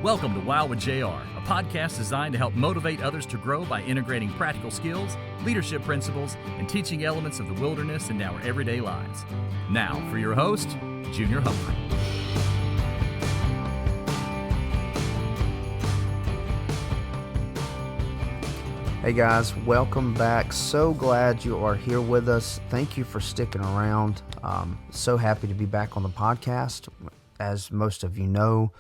Welcome to W.I.L.D with JR, a podcast designed to help motivate others to grow by integrating practical skills, leadership principles, and teaching elements of the wilderness into our everyday lives. Now, for your host, Junior Humphrey. Hey guys, welcome back. So glad you are here with us. Thank you for sticking around. So happy to be back on the podcast. As most of you know,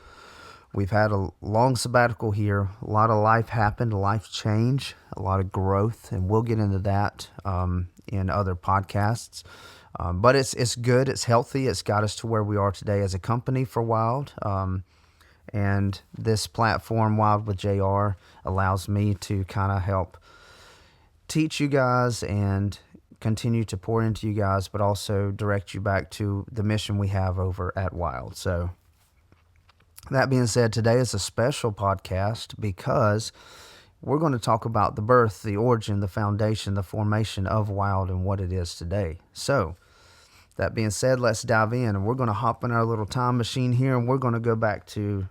we've had a long sabbatical here. A lot of life happened, life change, a lot of growth, and we'll get into that in other podcasts. But it's good, it's healthy, it's got us to where we are today as a company for W.I.L.D. And this platform, W.I.L.D with JR, allows me to kind of help teach you guys and continue to pour into you guys, but also direct you back to the mission we have over at W.I.L.D. So that being said, today is a special podcast because we're going to talk about the birth, the origin, the foundation, the formation of W.I.L.D and what it is today. So that being said, let's dive in, and we're going to hop in our little time machine here, and we're going to go back to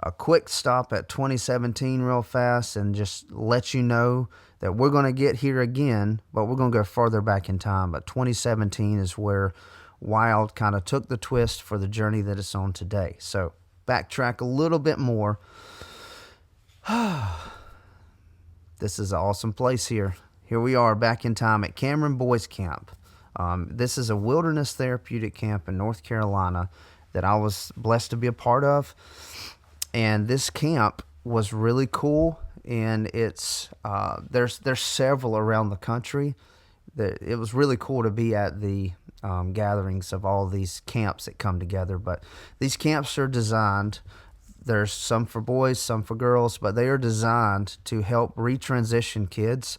a quick stop at 2017 real fast and just let you know that we're going to get here again, but we're going to go further back in time. But 2017 is where W.I.L.D kind of took the twist for the journey that it's on today. So backtrack a little bit more. This is an awesome place here. Here we are back in time at Cameron Boys Camp. This is a wilderness therapeutic camp in North Carolina that I was blessed to be a part of. And this camp was really cool, and it's there's several around the country. It was really cool to be at the gatherings of all these camps that come together. But these camps are designed, there's some for boys, some for girls, but they are designed to help retransition kids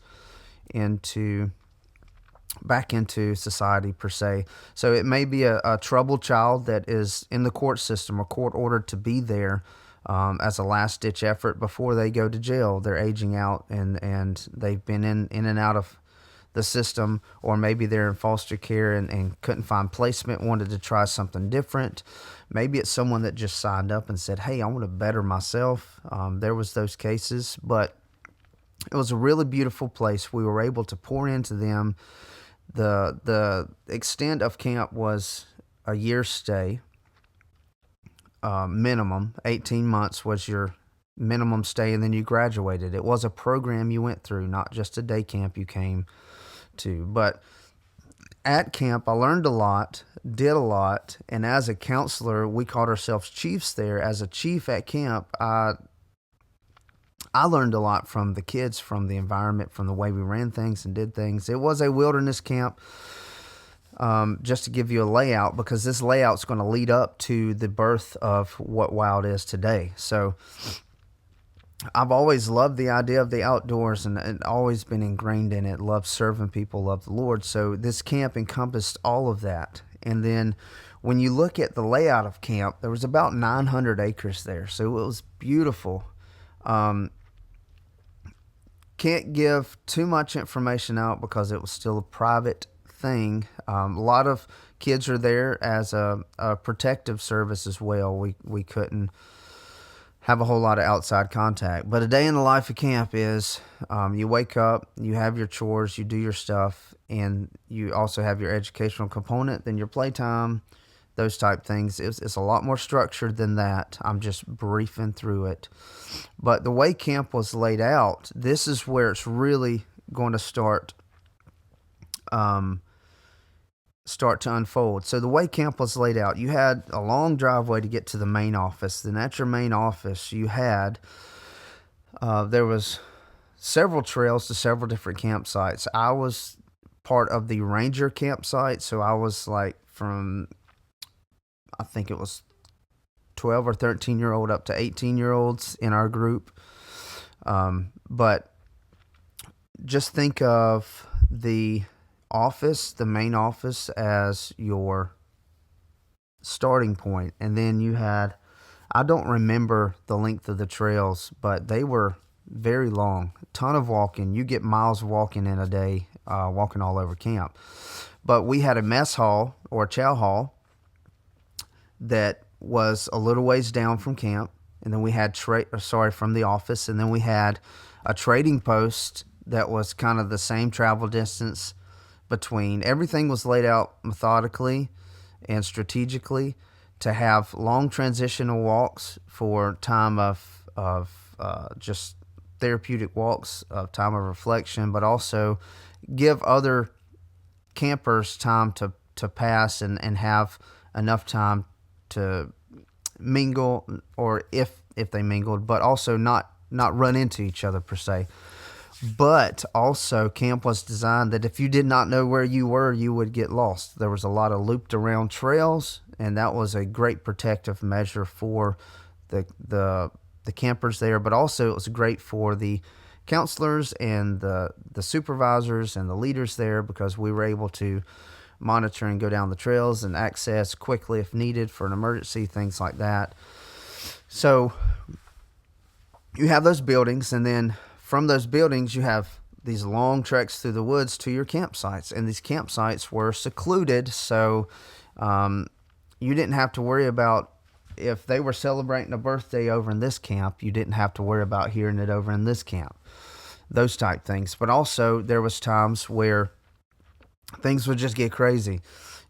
back into society per se. So it may be a troubled child that is in the court system or court ordered to be there as a last-ditch effort before they go to jail. They're aging out and they've been in and out of the system, or maybe they're in foster care and couldn't find placement, wanted to try something different. Maybe it's someone that just signed up and said, hey, I want to better myself. There was those cases, but it was a really beautiful place. We were able to pour into them. The extent of camp was a year's stay. Minimum 18 months was your minimum stay, and then you graduated. It was a program you went through, not just a day camp you came to. But at camp, I learned a lot, did a lot, and as a counselor, we called ourselves chiefs there. As a chief at camp, I learned a lot from the kids, from the environment, from the way we ran things and did things. It was a wilderness camp. Just to give you a layout, because this layout is going to lead up to the birth of what W.I.L.D is today. So I've always loved the idea of the outdoors and always been ingrained in it. Loved serving people, loved the Lord. So this camp encompassed all of that. And then when you look at the layout of camp, there was about 900 acres there. So it was beautiful. Can't give too much information out because it was still a private thing. A lot of kids are there as a protective service as well. We couldn't have a whole lot of outside contact. But a day in the life of camp is you wake up, you have your chores, you do your stuff, and you also have your educational component, then your playtime, those type things. It's a lot more structured than that. I'm just briefing through it. But the way camp was laid out, this is where it's really going to start to unfold. So the way camp was laid out, you had a long driveway to get to the main office. Then at your main office, you had, there was several trails to several different campsites. I was part of the ranger campsite, so I was like from, I think it was 12 or 13-year-old up to 18-year-olds in our group. But just think of the main office as your starting point. And then you had, I don't remember the length of the trails, but they were very long. A ton of walking. You get miles of walking in a day, walking all over camp. But we had a mess hall or a chow hall that was a little ways down from camp. and then we had from the office, and then we had a trading post that was kind of the same travel distance between. Everything was laid out methodically and strategically to have long transitional walks for time of just therapeutic walks of time of reflection, but also give other campers time to pass and have enough time to mingle, or if they mingled, but also not run into each other per se. But also, camp was designed that if you did not know where you were, you would get lost. There was a lot of looped around trails, and that was a great protective measure for the campers there. But also, it was great for the counselors and the supervisors and the leaders there, because we were able to monitor and go down the trails and access quickly if needed for an emergency, things like that. So you have those buildings, and then from those buildings, you have these long treks through the woods to your campsites. And these campsites were secluded, so you didn't have to worry about if they were celebrating a birthday over in this camp. You didn't have to worry about hearing it over in this camp, those type things. But also, there was times where things would just get crazy,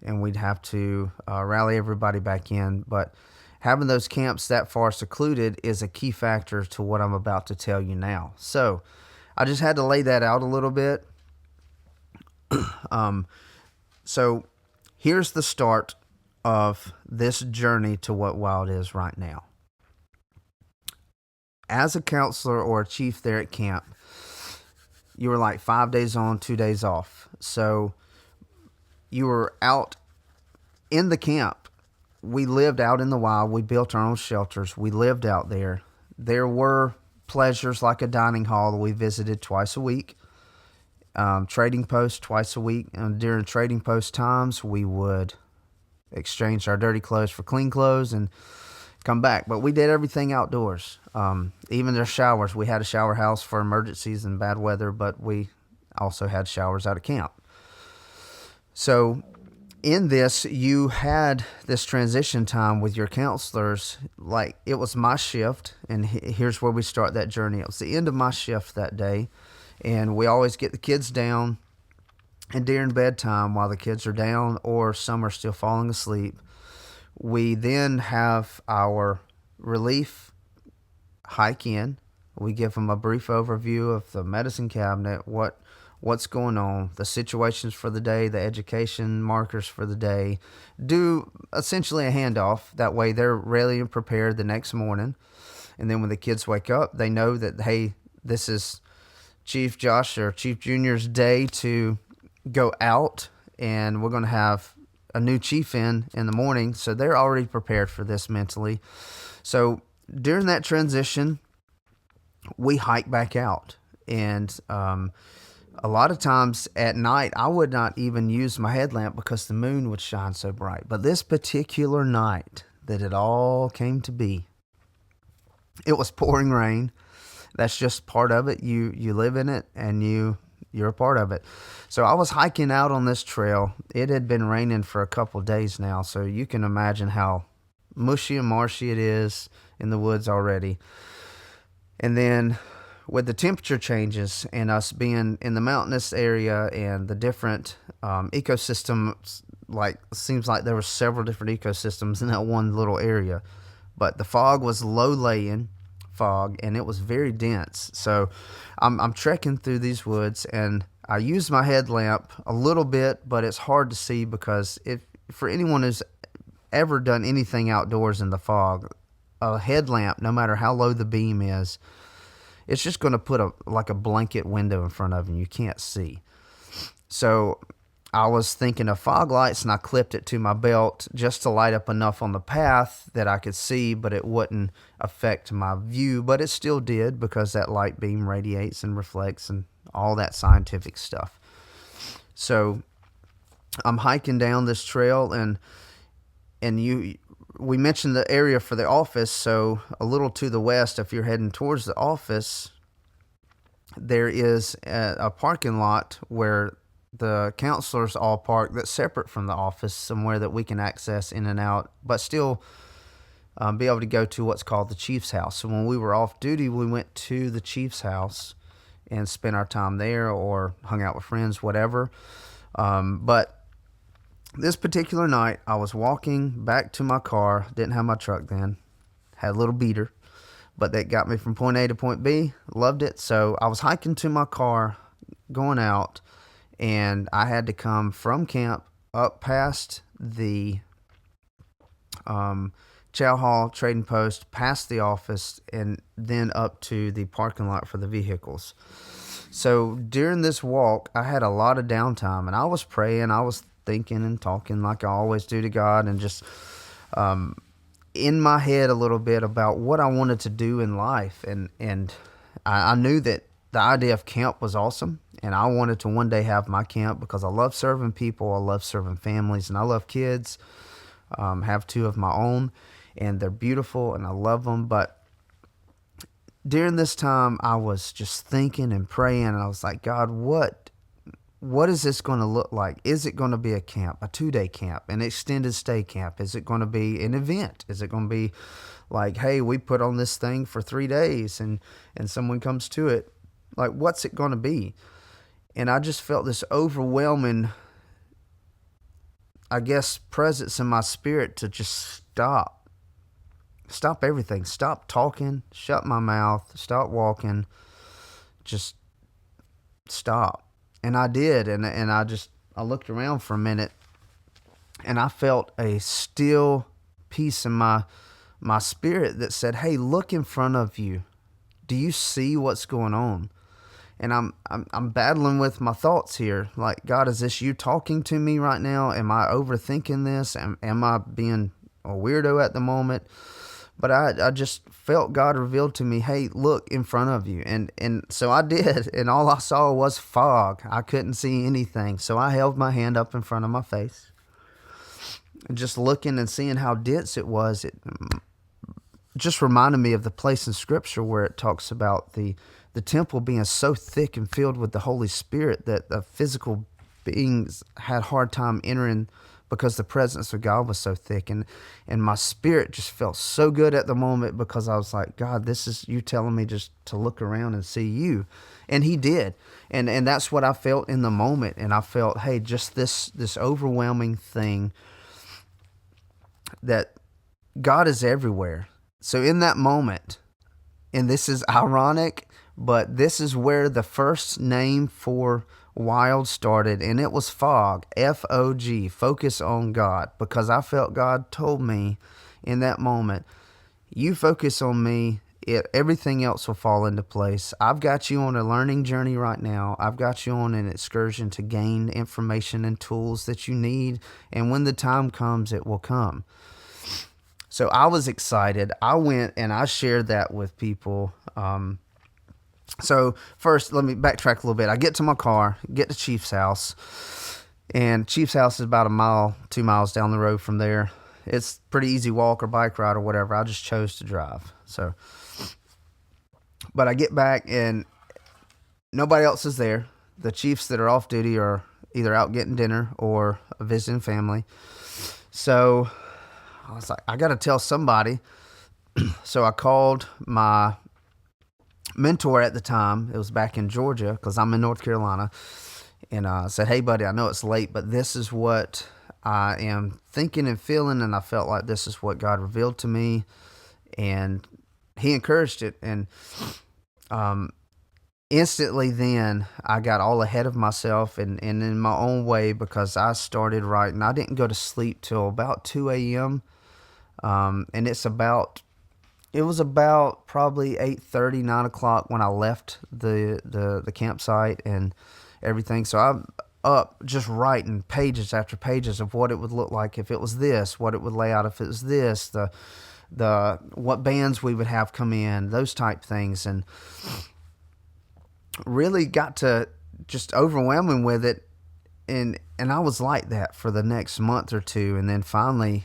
and we'd have to rally everybody back in. But having those camps that far secluded is a key factor to what I'm about to tell you now. So I just had to lay that out a little bit. So here's the start of this journey to what W.I.L.D is right now. As a counselor or a chief there at camp, you were like 5 days on, 2 days off. So you were out in the camp. We lived out in the wild. We built our own shelters. We lived out there. There were pleasures like a dining hall that we visited twice a week. Trading post twice a week. And during trading post times, we would exchange our dirty clothes for clean clothes and come back. But we did everything outdoors. Even their showers. We had a shower house for emergencies and bad weather, but we also had showers out of camp. So in this, you had this transition time with your counselors. Like, it was my shift, and here's where we start that journey. It was the end of my shift that day, and we always get the kids down, and during bedtime, while the kids are down or some are still falling asleep, we then have our relief hike in. We give them a brief overview of the medicine cabinet, what's going on, the situations for the day, the education markers for the day. Do essentially a handoff. That way they're ready and prepared the next morning. And then when the kids wake up, they know that, hey, this is Chief Josh or Chief Junior's day to go out, and we're going to have a new chief in the morning. So they're already prepared for this mentally. So during that transition, we hike back out. And a lot of times at night, I would not even use my headlamp because the moon would shine so bright. But this particular night that it all came to be, it was pouring rain. That's just part of it. You live in it, and you're a part of it. So I was hiking out on this trail. It had been raining for a couple of days now, so you can imagine how mushy and marshy it is in the woods already. And then with the temperature changes and us being in the mountainous area and the different ecosystems, like, seems like there were several different ecosystems in that one little area. But the fog was low-laying fog, and it was very dense. So I'm trekking through these woods, and I used my headlamp a little bit, but it's hard to see because for anyone who's ever done anything outdoors in the fog, a headlamp, no matter how low the beam is, it's just going to put a blanket window in front of you. You can't see. So I was thinking of fog lights, and I clipped it to my belt just to light up enough on the path that I could see, but it wouldn't affect my view. But it still did, because that light beam radiates and reflects and all that scientific stuff. So I'm hiking down this trail, and we mentioned the area for the office. So a little to the west, if you're heading towards the office, there is a parking lot where the counselors all park that's separate from the office, somewhere that we can access in and out, but still be able to go to what's called the chief's house. So when we were off duty, we went to the chief's house and spent our time there or hung out with friends, whatever. But this particular night, I was walking back to my car. Didn't have my truck then. Had a little beater, but that got me from point A to point B. Loved it. So I was hiking to my car, going out, and I had to come from camp up past the chow hall, trading post, past the office, and then up to the parking lot for the vehicles. So during this walk, I had a lot of downtime, and I was praying, I was thinking and talking like I always do to God, and just in my head a little bit about what I wanted to do in life. And I knew that the idea of camp was awesome, and I wanted to one day have my camp because I love serving people, I love serving families, and I love kids. Have 2 of my own, and they're beautiful, and I love them. But during this time, I was just thinking and praying, and I was like, God, what is this going to look like? Is it going to be a camp, a 2-day camp, an extended stay camp? Is it going to be an event? Is it going to be like, hey, we put on this thing for 3 days and someone comes to it? Like, what's it going to be? And I just felt this overwhelming, I guess, presence in my spirit to just stop everything, stop talking, shut my mouth, stop walking, just stop. And I did, and I looked around for a minute, and I felt a still peace in my spirit that said, hey, look in front of you. Do you see what's going on? And I'm battling with my thoughts here. Like, God, is this you talking to me right now? Am I overthinking this? Am I being a weirdo at the moment? But I just felt God revealed to me, hey, look in front of you. And so I did, and all I saw was fog. I couldn't see anything. So I held my hand up in front of my face. And just looking and seeing how dense it was, it just reminded me of the place in Scripture where it talks about the temple being so thick and filled with the Holy Spirit that the physical beings had a hard time entering because the presence of God was so thick. And my spirit just felt so good at the moment because I was like, God, this is you telling me just to look around and see you. And he did. And that's what I felt in the moment. And I felt, hey, just this overwhelming thing that God is everywhere. So in that moment, and this is ironic, but this is where the first name for W.I.L.D started, and it was FOG, F-O-G, focus on God, because I felt God told me in that moment, you focus on me, everything else will fall into place. I've got you on a learning journey right now. I've got you on an excursion to gain information and tools that you need, and when the time comes, it will come. So I was excited. I went and I shared that with people. So first, let me backtrack a little bit. I get to my car, get to Chief's house, and Chief's house is about 2 miles down the road from there. It's pretty easy walk or bike ride or whatever. I just chose to drive. But I get back and nobody else is there. The chiefs that are off duty are either out getting dinner or visiting family. So I was like, I got to tell somebody. So I called my mentor at the time. It was back in Georgia because I'm in North Carolina. And I said, hey, buddy, I know it's late, but this is what I am thinking and feeling. And I felt like this is what God revealed to me. And he encouraged it. And instantly then I got all ahead of myself and in my own way because I started writing. I didn't go to sleep till about 2 a.m. And it was about probably 8:30, 9 o'clock when I left the campsite and everything. So I'm up just writing pages after pages of what it would look like if it was this, what it would lay out if it was this, the what bands we would have come in, those type things, and really got to just overwhelming with it. And I was like that for the next month or two. And then finally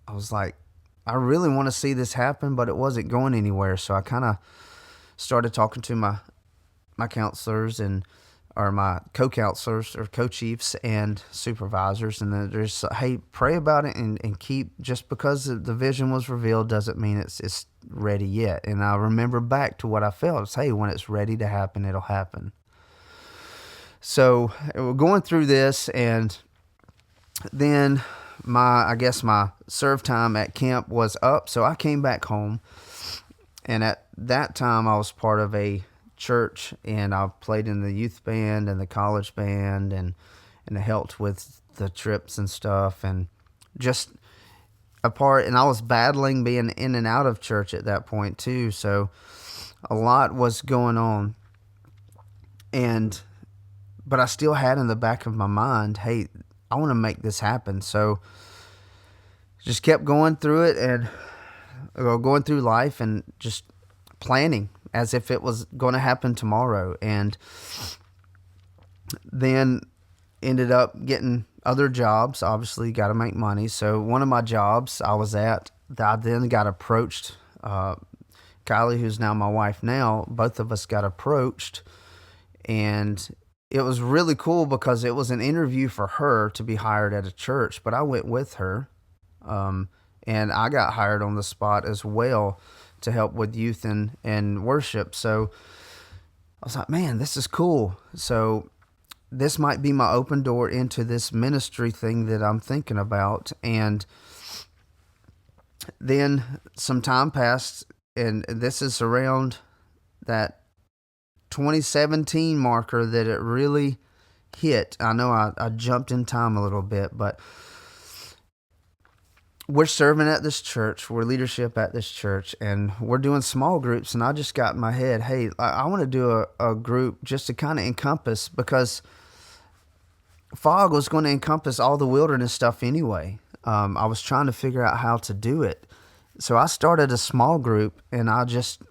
I was like, I really want to see this happen, but it wasn't going anywhere. So I kind of started talking to my counselors and or my co-counselors or co-chiefs and supervisors, and then there's, hey, pray about it and keep, just because the vision was revealed doesn't mean it's ready yet. And I remember back to what I felt. It's, hey, when it's ready to happen, it'll happen. So we're going through this, and then my serve time at camp was up, so I came back home. And at that time, I was part of a church, and I played in the youth band and the college band, and I helped with the trips and stuff, and just a part. And I was battling being in and out of church at that point too, so a lot was going on. But I still had in the back of my mind, hey, I want to make this happen. So just kept going through it, and going through life and just planning as if it was going to happen tomorrow. And then ended up getting other jobs. Obviously, got to make money. So one of my jobs I was at, I then got approached. Kylie, who's now my wife now, both of us got approached. And it was really cool because it was an interview for her to be hired at a church, but I went with her. And I got hired on the spot as well to help with youth and worship. So I was like, man, this is cool. So this might be my open door into this ministry thing that I'm thinking about. And then some time passed, and this is around that 2017 marker that it really hit. I know I jumped in time a little bit, but we're serving at this church, we're leadership at this church, and we're doing small groups. And I just got in my head, hey, I want to do a group just to kind of encompass, because FOG was going to encompass all the wilderness stuff anyway. I was trying to figure out how to do it. So I started a small group, and I just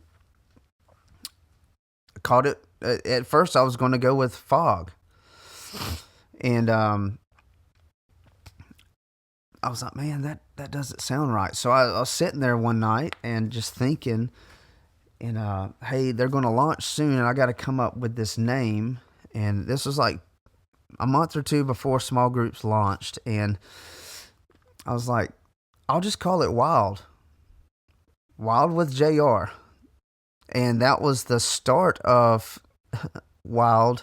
called it, at first I was going to go with FOG. And I was like, man, that doesn't sound right. So I was sitting there one night and just thinking, and hey, they're going to launch soon, and I got to come up with this name. And this was like a month or two before small groups launched, and I was like, I'll just call it W.I.L.D. W.I.L.D. with JR. And that was the start of W.I.L.D.,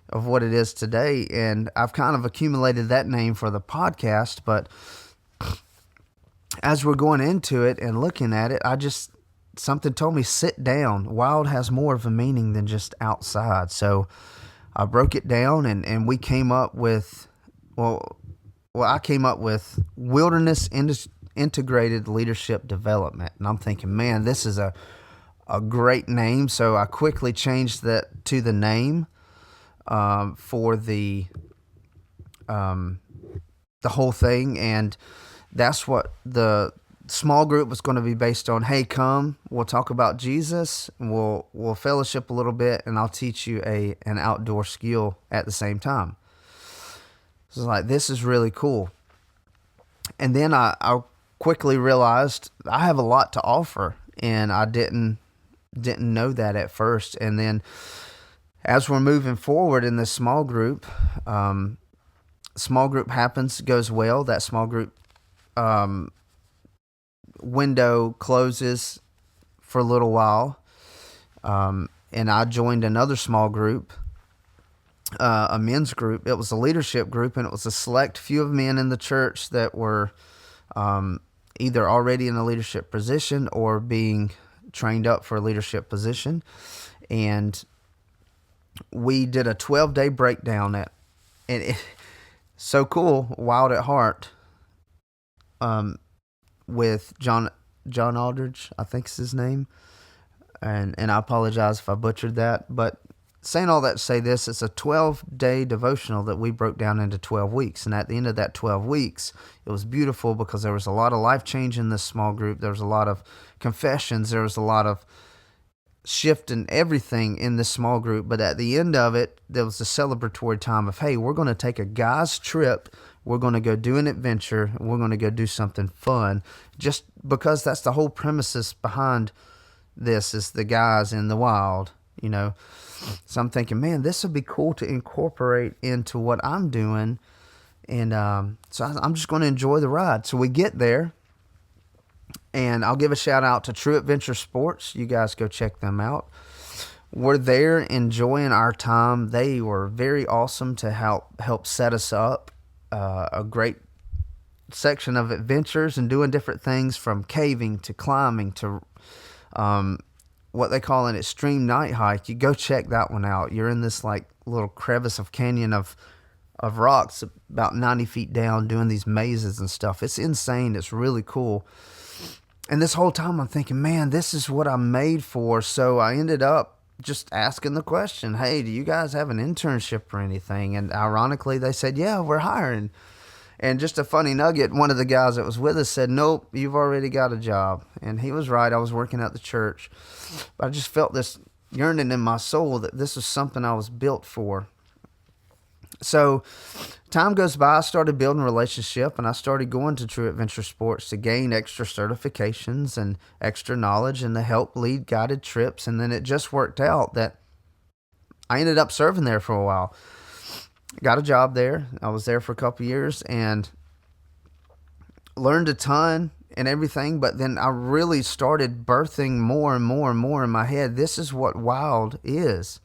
of what it is today. And I've kind of accumulated that name for the podcast, but as we're going into it and looking at it, something told me, sit down. W.I.L.D. has more of a meaning than just outside. So I broke it down, and we came up with, I came up with Wilderness Integrated Leadership Development. And I'm thinking, man, this is a great name. So I quickly changed that to the name for the whole thing. And that's what the small group was going to be based on. Hey, come, we'll talk about Jesus, and we'll fellowship a little bit, and I'll teach you an outdoor skill at the same time. So like, this is really cool. And then I quickly realized I have a lot to offer, and I didn't know that at first. And then as we're moving forward in this small group happens, goes well. That small group window closes for a little while, and I joined another small group, a men's group. It was a leadership group, and it was a select few of men in the church that were either already in a leadership position or being trained up for a leadership position. And we did a 12-day breakdown so cool, Wild at Heart, with John Aldridge, I think is his name. And I apologize if I butchered that, but saying all that to say this, it's a 12-day devotional that we broke down into 12 weeks. And at the end of that 12 weeks, it was beautiful because there was a lot of life change in this small group. There was a lot of confessions. There was a lot of shift in everything in this small group. But at the end of it, there was a celebratory time of, hey, we're going to take a guy's trip. We're going to go do an adventure. We're going to go do something fun, just because that's the whole premises behind this, is the guys in the wild. So I'm thinking, man, this would be cool to incorporate into what I'm doing. And so I'm just going to enjoy the ride. So we get there, and I'll give a shout out to True Adventure Sports. You guys go check them out. We're there enjoying our time. They were very awesome to help set us up. A great section of adventures and doing different things from caving to climbing to what they call an extreme night hike. You go check that one out. You're in this like little crevice of canyon of rocks about 90 feet down doing these mazes and stuff. It's insane. It's really cool. And this whole time I'm thinking, man, this is what I'm made for. So I ended up just asking the question, hey, do you guys have an internship or anything? And ironically, they said, yeah, we're hiring. And just a funny nugget, one of the guys that was with us said, nope, you've already got a job. And he was right. I was working at the church. But I just felt this yearning in my soul that this was something I was built for. So time goes by, I started building a relationship, and I started going to True Adventure Sports to gain extra certifications and extra knowledge and to help lead guided trips. And then it just worked out that I ended up serving there for a while. Got a job there. I was there for a couple years and learned a ton and everything. But then I really started birthing more and more and more in my head. This is what W.I.L.D is.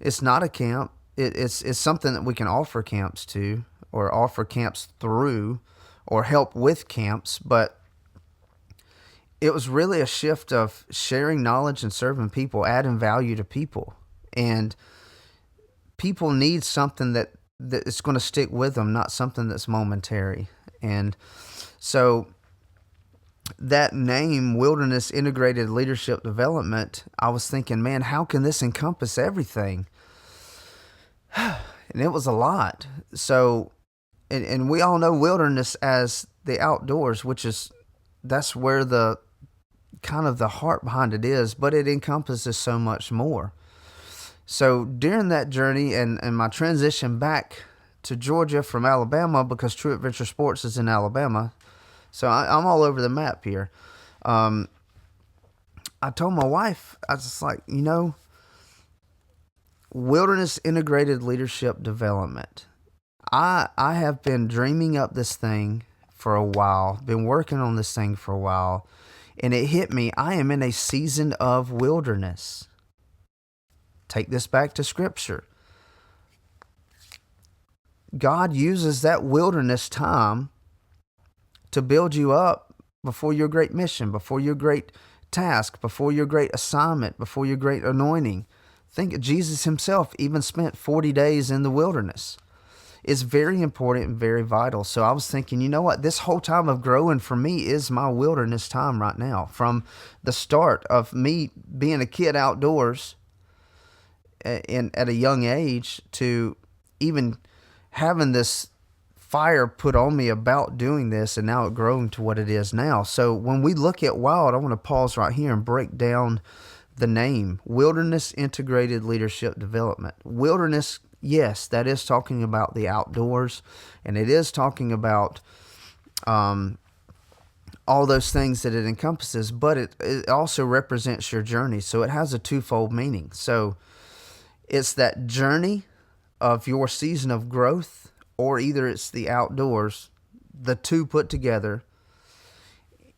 It's not a camp. It's something that we can offer camps to, or offer camps through, or help with camps. But it was really a shift of sharing knowledge and serving people, adding value to people. And people need something that is going to stick with them, not something that's momentary. And so that name, Wilderness Integrated Leadership Development, I was thinking, man, how can this encompass everything? And it was a lot. So, and we all know wilderness as the outdoors, that's where the kind of the heart behind it is, but it encompasses so much more. So during that journey and my transition back to Georgia from Alabama, because True Adventure Sports is in Alabama, so I'm all over the map here. I told my wife, I was just like, Wilderness Integrated Leadership Development. I have been dreaming up this thing for a while, been working on this thing for a while, and it hit me. I am in a season of wilderness. Take this back to Scripture. God uses that wilderness time to build you up before your great mission, before your great task, before your great assignment, before your great anointing. Think Jesus himself even spent 40 days in the wilderness. It's very important and very vital. So I was thinking, you know what? This whole time of growing for me is my wilderness time right now. From the start of me being a kid outdoors at a young age to even having this fire put on me about doing this, and now it growing to what it is now. So when we look at W.I.L.D, I want to pause right here and break down the name, Wilderness Integrated Leadership Development. Wilderness, yes, that is talking about the outdoors, and it is talking about all those things that it encompasses, but it also represents your journey. So it has a twofold meaning. So it's that journey of your season of growth, or either it's the outdoors, the two put together,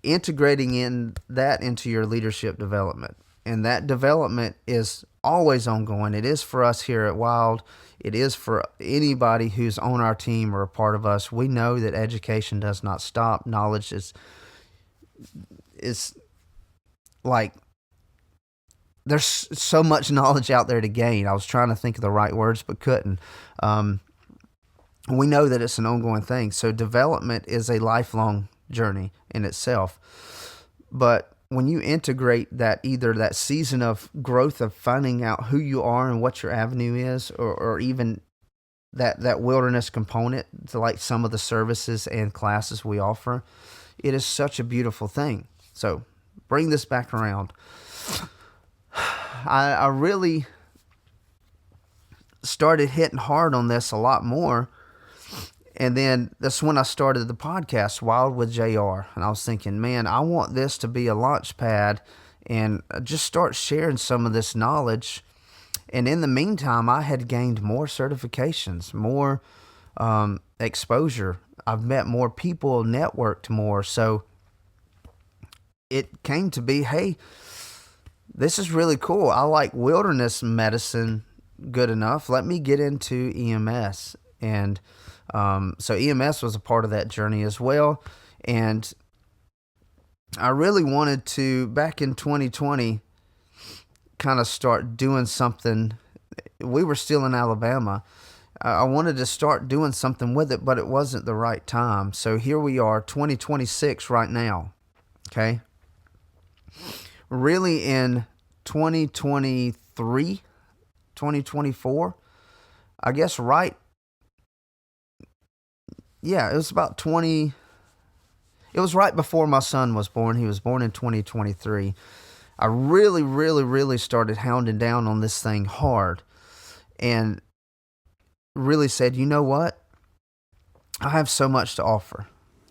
integrating into your leadership development. And that development is always ongoing. It is for us here at W.I.L.D. It is for anybody who's on our team or a part of us. We know that education does not stop. Knowledge is like, there's so much knowledge out there to gain. I was trying to think of the right words, but couldn't. We know that it's an ongoing thing. So development is a lifelong journey in itself. But when you integrate that, either that season of growth of finding out who you are and what your avenue is, or even that wilderness component to like some of the services and classes we offer, it is such a beautiful thing. So bring this back around. I really started hitting hard on this a lot more. And then that's when I started the podcast, W.I.L.D with JR. And I was thinking, man, I want this to be a launch pad and just start sharing some of this knowledge. And in the meantime, I had gained more certifications, more exposure. I've met more people, networked more. So it came to be, hey, this is really cool. I like wilderness medicine good enough. Let me get into EMS. And so EMS was a part of that journey as well. And I really wanted to, back in 2020, kind of start doing something. We were still in Alabama. I wanted to start doing something with it, but it wasn't the right time. So here we are, 2026 right now. Okay. Really in 2023, 2024, I guess right. Yeah, it was about 20. It was right before my son was born. He was born in 2023. I really, really, really started hounding down on this thing hard and really said, you know what? I have so much to offer.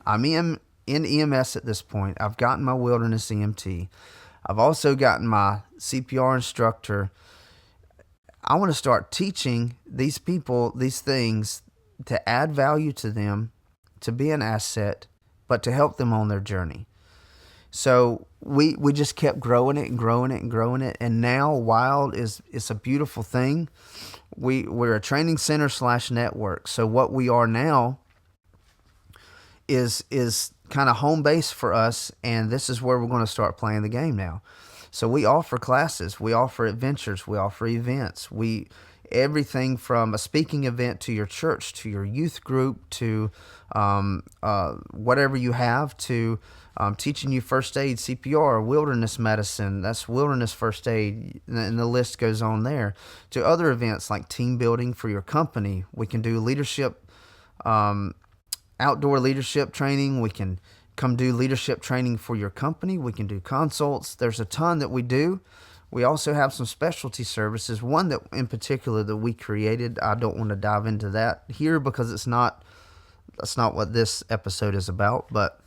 I'm in EMS at this point. I've gotten my wilderness EMT. I've also gotten my CPR instructor. I want to start teaching these people these things to add value to them, to be an asset, but to help them on their journey. So we just kept growing it and growing it and growing it. And now W.I.L.D is a beautiful thing. We're a training center / network. So what we are now is kind of home base for us. And this is where we're going to start playing the game now. So we offer classes, we offer adventures, we offer events, everything from a speaking event to your church, to your youth group, to whatever you have, to teaching you first aid, CPR, wilderness medicine, that's wilderness first aid, and the list goes on there, to other events like team building for your company. We can do leadership, outdoor leadership training. We can come do leadership training for your company. We can do consults. There's a ton that we do. We also have some specialty services, one that in particular that we created. I don't want to dive into that here because that's not what this episode is about, but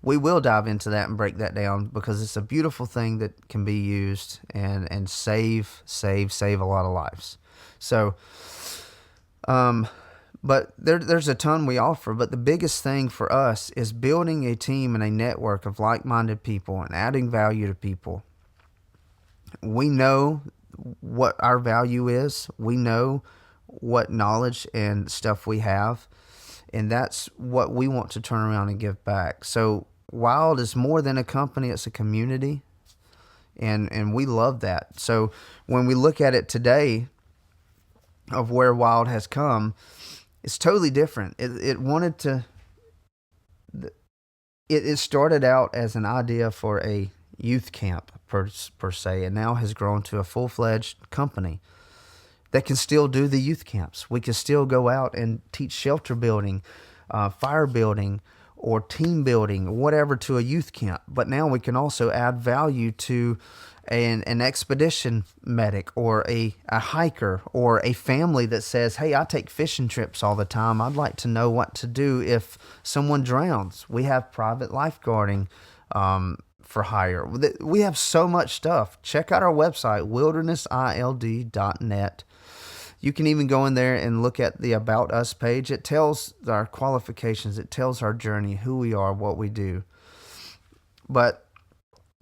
we will dive into that and break that down because it's a beautiful thing that can be used and save a lot of lives. So, but there's a ton we offer, but the biggest thing for us is building a team and a network of like-minded people and adding value to people. We know what our value is. We know what knowledge and stuff we have, and that's what we want to turn around and give back. So W.I.L.D is more than a company, it's a community, and we love that. So when we look at it today of where W.I.L.D has come, it's totally different. It started out as an idea for a youth camp per se, and now has grown to a full-fledged company that can still do the youth camps. We can still go out and teach shelter building, fire building, or team building, whatever, to a youth camp. But now we can also add value to an expedition medic or a hiker or a family that says, hey, I take fishing trips all the time. I'd like to know what to do if someone drowns. We have private lifeguarding for hire. We have so much stuff. Check out our website, wildernessild.net. You can even go in there and look at the About Us page. It tells our qualifications. It tells our journey, who we are, what we do. But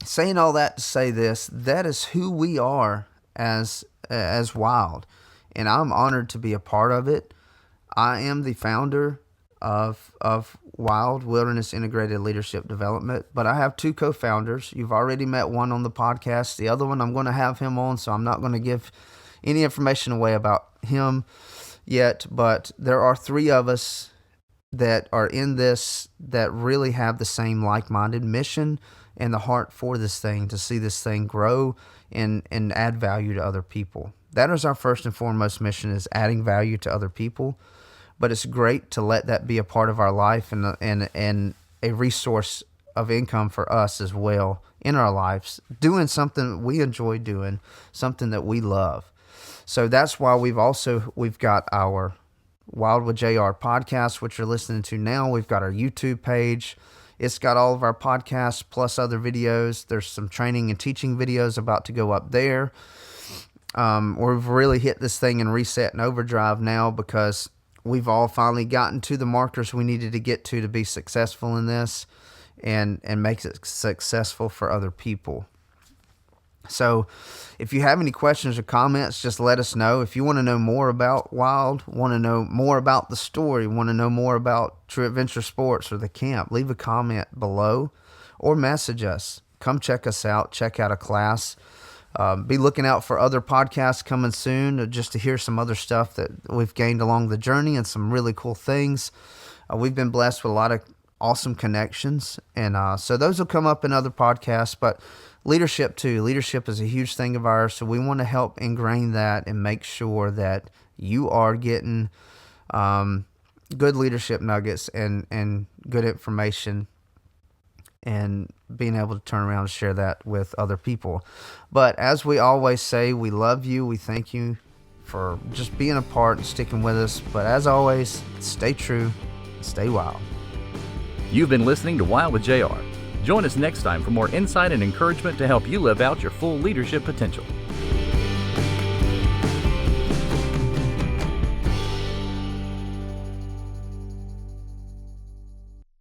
saying all that to say this, that is who we are as W.I.L.D. And I'm honored to be a part of it. I am the founder of W.I.L.D, Wilderness Integrated Leadership Development, but I have two co-founders. You've already met one on the podcast. The other one, I'm going to have him on, so I'm not going to give any information away about him yet, but there are three of us that are in this that really have the same like-minded mission and the heart for this thing, to see this thing grow and add value to other people. That is our first and foremost mission, is adding value to other people. But it's great to let that be a part of our life and a resource of income for us as well in our lives, doing something we enjoy doing, something that we love. So that's why we've got our W.I.L.D with JR podcast, which you're listening to now. We've got our YouTube page. It's got all of our podcasts plus other videos. There's some training and teaching videos about to go up there. We've really hit this thing in reset and overdrive now because we've all finally gotten to the markers we needed to get to be successful in this and make it successful for other people. So if you have any questions or comments, just let us know. If you want to know more about W.I.L.D, want to know more about the story, want to know more about True Adventure Sports or the camp, leave a comment below or message us. Come check us out. Check out a class. Be looking out for other podcasts coming soon just to hear some other stuff that we've gained along the journey and some really cool things. We've been blessed with a lot of awesome connections, and so those will come up in other podcasts, but leadership too. Leadership is a huge thing of ours, so we want to help ingrain that and make sure that you are getting good leadership nuggets and good information and being able to turn around and share that with other people. But as we always say, we love you. We thank you for just being a part and sticking with us. But as always, stay true, stay wild. You've been listening to W.I.L.D with JR. Join us next time for more insight and encouragement to help you live out your full leadership potential.